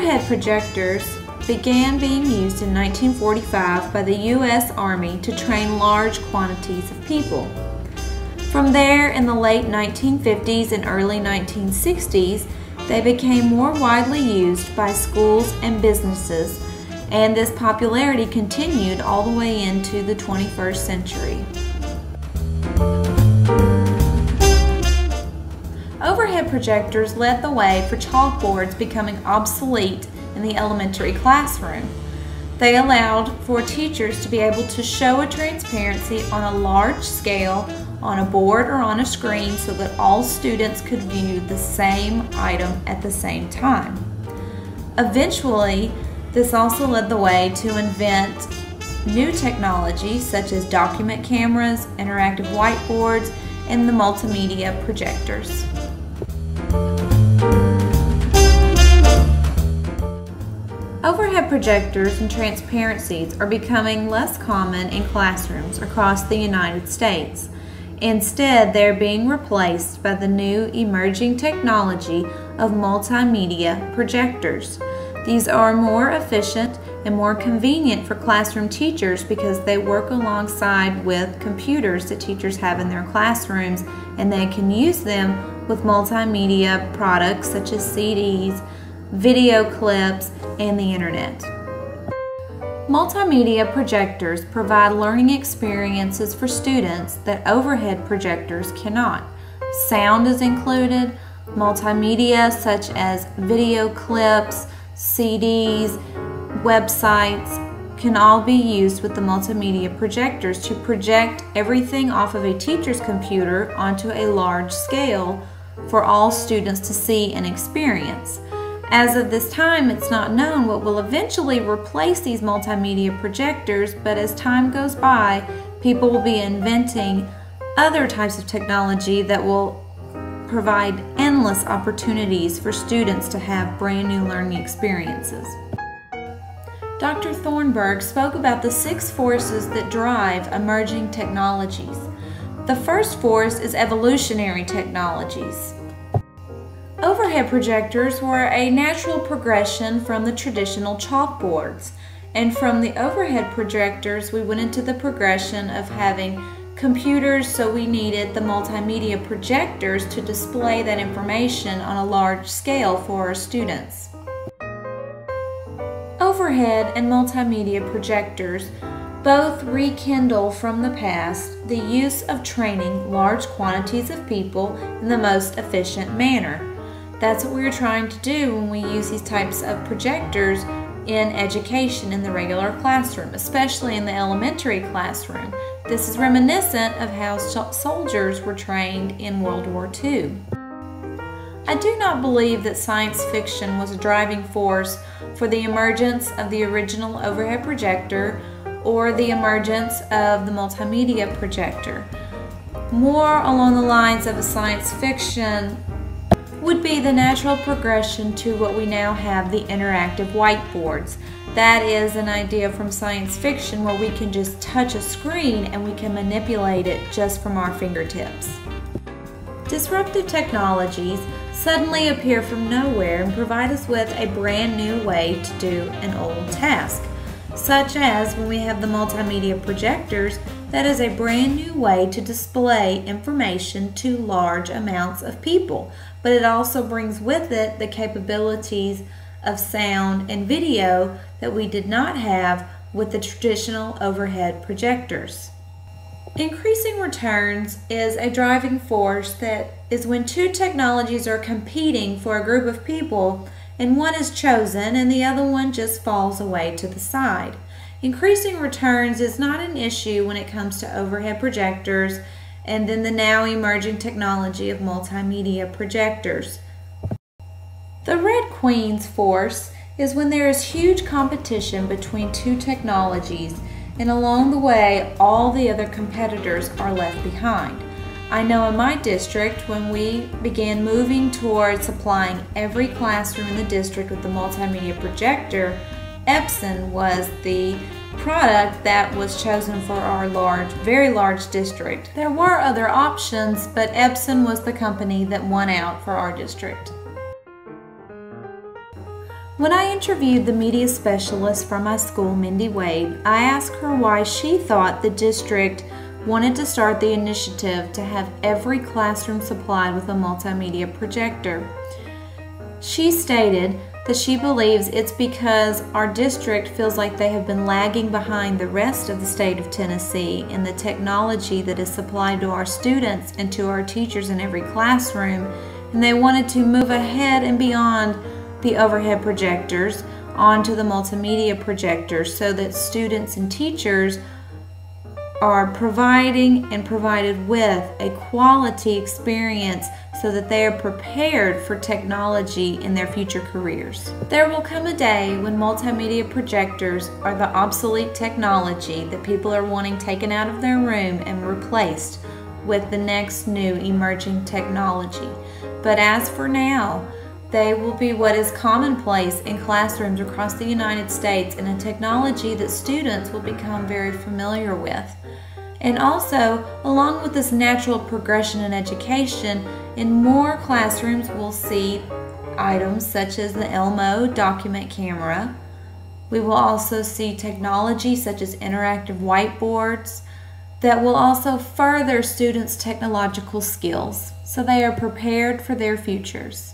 Overhead projectors began being used in 1945 by the U.S. Army to train large quantities of people. From there, in the late 1950s and early 1960s, they became more widely used by schools and businesses, and this popularity continued all the way into the 21st century. Overhead projectors led the way for chalkboards becoming obsolete in the elementary classroom. They allowed for teachers to be able to show a transparency on a large scale on a board or on a screen so that all students could view the same item at the same time. Eventually, this also led the way to invent new technologies such as document cameras, interactive whiteboards, and the multimedia projectors. Overhead projectors and transparencies are becoming less common in classrooms across the United States. Instead, they are being replaced by the new emerging technology of multimedia projectors. These are more efficient and more convenient for classroom teachers because they work alongside with computers that teachers have in their classrooms, and they can use them with multimedia products such as CDs, video clips, and the internet. Multimedia projectors provide learning experiences for students that overhead projectors cannot. Sound is included. Multimedia such as video clips, CDs, websites can all be used with the multimedia projectors to project everything off of a teacher's computer onto a large scale for all students to see and experience. As of this time, it's not known what will eventually replace these multimedia projectors, but as time goes by, people will be inventing other types of technology that will provide endless opportunities for students to have brand new learning experiences. Dr. Thornburg spoke about the 6 forces that drive emerging technologies. The first force is evolutionary technologies. Overhead projectors were a natural progression from the traditional chalkboards, and from the overhead projectors we went into the progression of having computers, so we needed the multimedia projectors to display that information on a large scale for our students. Overhead and multimedia projectors both rekindle from the past the use of training large quantities of people in the most efficient manner. That's what we're trying to do when we use these types of projectors in education in the regular classroom, especially in the elementary classroom. This is reminiscent of how soldiers were trained in World War II. I do not believe that science fiction was a driving force for the emergence of the original overhead projector or the emergence of the multimedia projector. More along the lines of a science fiction would be the natural progression to what we now have, the interactive whiteboards. That is an idea from science fiction where we can just touch a screen and we can manipulate it just from our fingertips. Disruptive technologies suddenly appear from nowhere and provide us with a brand new way to do an old task, such as when we have the multimedia projectors. That is a brand new way to display information to large amounts of people, but it also brings with it the capabilities of sound and video that we did not have with the traditional overhead projectors. Increasing returns is a driving force that is when 2 technologies are competing for a group of people and one is chosen and the other one just falls away to the side. Increasing returns is not an issue when it comes to overhead projectors and then the now emerging technology of multimedia projectors. The Red Queen's force is when there is huge competition between 2 technologies and along the way all the other competitors are left behind. I know in my district when we began moving towards supplying every classroom in the district with the multimedia projector, Epson was the product that was chosen for our very large district. There were other options, but Epson was the company that won out for our district. When I interviewed the media specialist from my school, Mindy Wade, I asked her why she thought the district wanted to start the initiative to have every classroom supplied with a multimedia projector. She stated that she believes it's because our district feels like they have been lagging behind the rest of the state of Tennessee in the technology that is supplied to our students and to our teachers in every classroom, and they wanted to move ahead and beyond the overhead projectors onto the multimedia projectors so that students and teachers are provided with a quality experience so that they are prepared for technology in their future careers. There will come a day when multimedia projectors are the obsolete technology that people are wanting taken out of their room and replaced with the next new emerging technology. But as for now, they will be what is commonplace in classrooms across the United States and a technology that students will become very familiar with. And also, along with this natural progression in education, in more classrooms we'll see items such as the Elmo document camera. We will also see technology such as interactive whiteboards that will also further students' technological skills so they are prepared for their futures.